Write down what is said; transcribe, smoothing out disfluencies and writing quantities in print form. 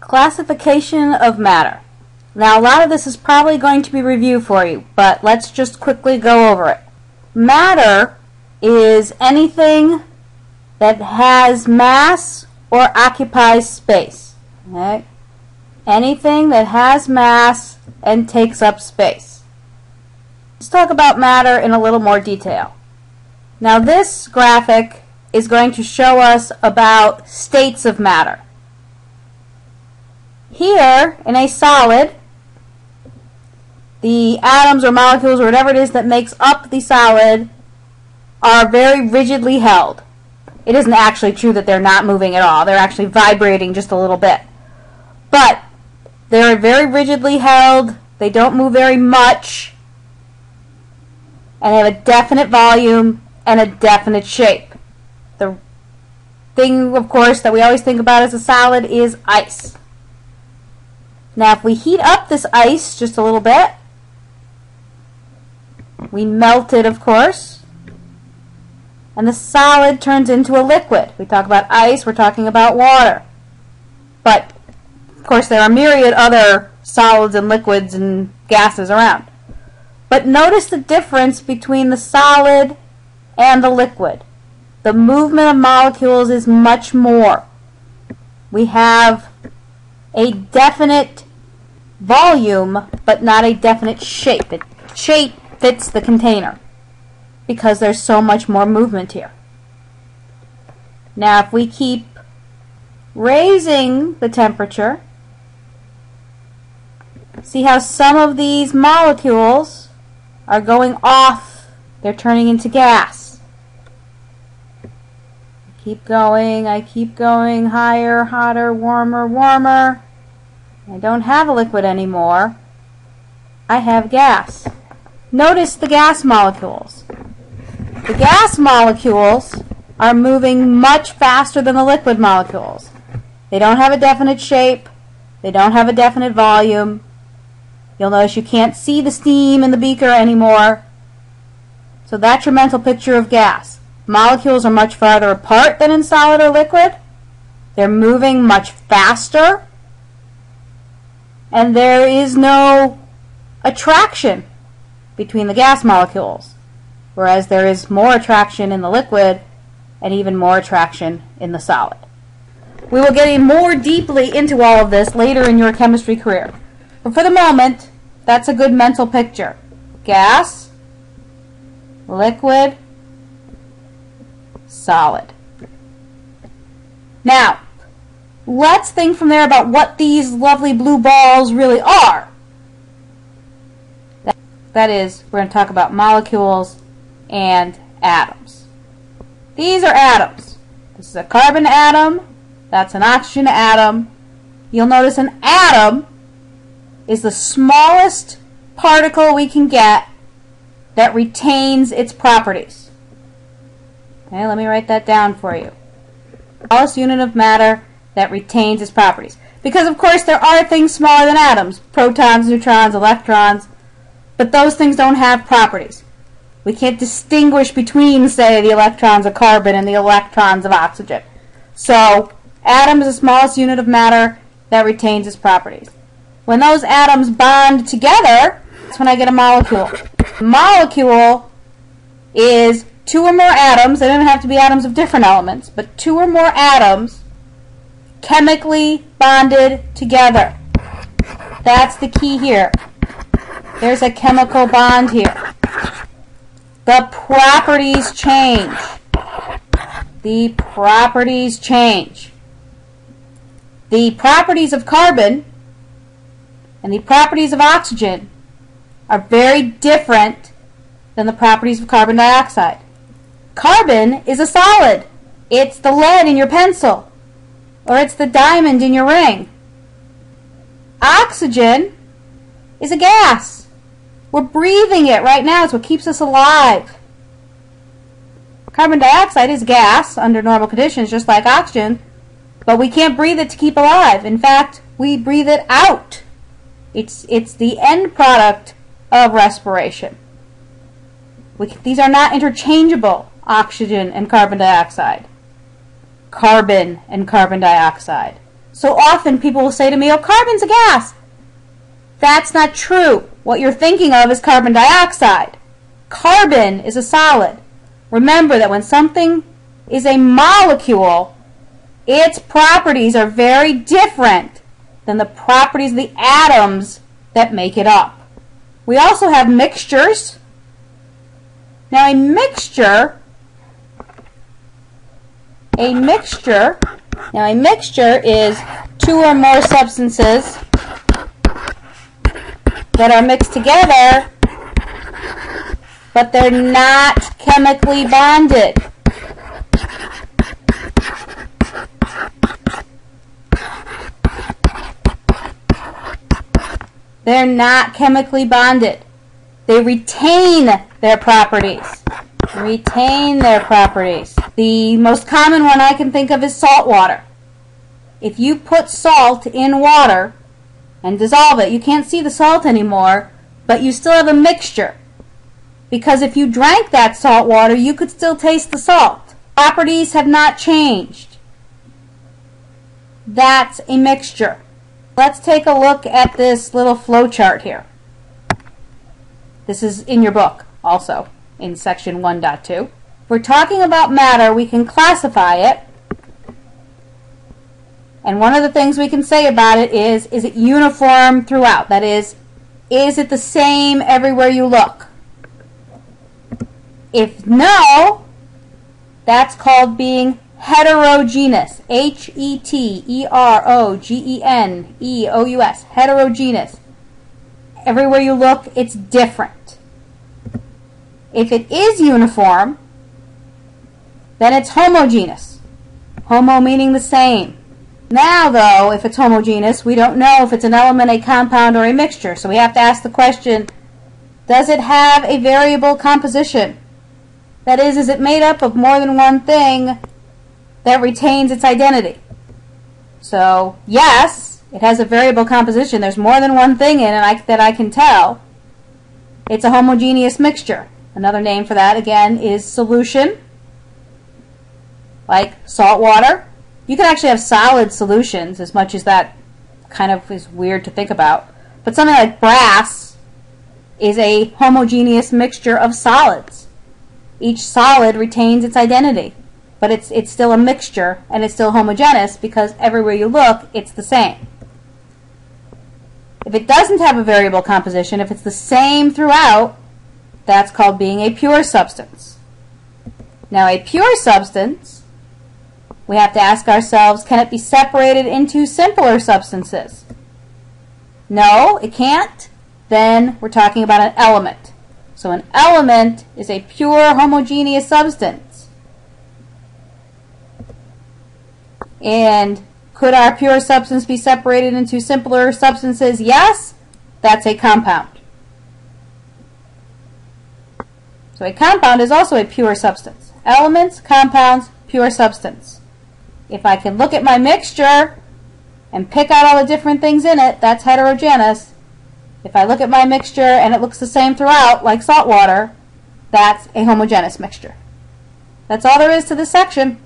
Classification of matter. Now, a lot of this is probably going to be review for you, but let's just quickly go over it. Matter is anything that has mass or occupies space. Okay? Anything that has mass and takes up space. Let's talk about matter in a little more detail. Now, this graphic is going to show us about states of matter. Here, in a solid, the atoms or molecules or whatever it is that makes up the solid are very rigidly held. It isn't actually true that they're not moving at all. They're actually vibrating just a little bit. But they're very rigidly held. They don't move very much. And they have a definite volume and a definite shape. The thing, of course, that we always think about as a solid is ice. Now, if we heat up this ice just a little bit, we melt it, of course, and the solid turns into a liquid. We talk about ice, we're talking about water. But, of course, there are myriad other solids and liquids and gases around. But notice the difference between the solid and the liquid. The movement of molecules is much more. We have a definite volume, but not a definite shape. The shape fits the container because there's so much more movement here. Now, if we keep raising the temperature, see how some of these molecules are going off. They're turning into gas. Keep going. I keep going higher, hotter, warmer, warmer. I don't have a liquid anymore. I have gas. Notice the gas molecules. The gas molecules are moving much faster than the liquid molecules. They don't have a definite shape. They don't have a definite volume. You'll notice you can't see the steam in the beaker anymore. So that's your mental picture of gas. Molecules are much farther apart than in solid or liquid. They're moving much faster. And there is no attraction between the gas molecules, whereas there is more attraction in the liquid and even more attraction in the solid. We will get in more deeply into all of this later in your chemistry career. But for the moment, that's a good mental picture. Gas, liquid, solid. Now, let's think from there about what these lovely blue balls really are. That is, we're going to talk about molecules and atoms. These are atoms. This is a carbon atom. That's an oxygen atom. You'll notice an atom is the smallest particle we can get that retains its properties. Okay, let me write that down for you. Smallest unit of matter that retains its properties. Because, of course, there are things smaller than atoms. Protons, neutrons, electrons. But those things don't have properties. We can't distinguish between, say, the electrons of carbon and the electrons of oxygen. So, atom is the smallest unit of matter that retains its properties. When those atoms bond together, that's when I get a molecule. A molecule is two or more atoms. They don't have to be atoms of different elements, but two or more atoms chemically bonded together. That's the key here. There's a chemical bond here. The properties change. The properties change. The properties of carbon and the properties of oxygen are very different than the properties of carbon dioxide. Carbon is a solid. It's the lead in your pencil, or it's the diamond in your ring. Oxygen is a gas. We're breathing it right now. It's what keeps us alive. Carbon dioxide is gas under normal conditions, just like oxygen, but we can't breathe it to keep alive. In fact, we breathe it out. It's the end product of respiration. These are not interchangeable, oxygen and carbon dioxide. Carbon and carbon dioxide. So often people will say to me, oh, carbon's a gas. That's not true. What you're thinking of is carbon dioxide. Carbon is a solid. Remember that when something is a molecule, its properties are very different than the properties of the atoms that make it up. We also have mixtures. Now a mixture is two or more substances that are mixed together, but they're not chemically bonded. They're not chemically bonded. They retain their properties. Retain their properties. The most common one I can think of is salt water. If you put salt in water and dissolve it, you can't see the salt anymore, but you still have a mixture. Because if you drank that salt water, you could still taste the salt. Properties have not changed. That's a mixture. Let's take a look at this little flow chart here. This is in your book also in section 1.2. If we're talking about matter, we can classify it. And one of the things we can say about it is it uniform throughout? That is it the same everywhere you look? If no, that's called being heterogeneous. Heterogeneous. Heterogeneous. Everywhere you look, it's different. If it is uniform, then it's homogeneous. Homo meaning the same. Now, though, if it's homogeneous, we don't know if it's an element, a compound, or a mixture. So we have to ask the question, does it have a variable composition? That is it made up of more than one thing that retains its identity? So, yes, it has a variable composition. There's more than one thing in it that I can tell. It's a homogeneous mixture. Another name for that, again, is solution, like salt water. You can actually have solid solutions, as much as that kind of is weird to think about. But something like brass is a homogeneous mixture of solids. Each solid retains its identity, but it's still a mixture, and it's still homogeneous because everywhere you look, it's the same. If it doesn't have a variable composition, if it's the same throughout, that's called being a pure substance. Now, a pure substance, we have to ask ourselves, can it be separated into simpler substances? No, it can't. Then we're talking about an element. So an element is a pure homogeneous substance. And could our pure substance be separated into simpler substances? Yes, that's a compound. So a compound is also a pure substance. Elements, compounds, pure substance. If I can look at my mixture and pick out all the different things in it, that's heterogeneous. If I look at my mixture and it looks the same throughout, like salt water, that's a homogeneous mixture. That's all there is to this section.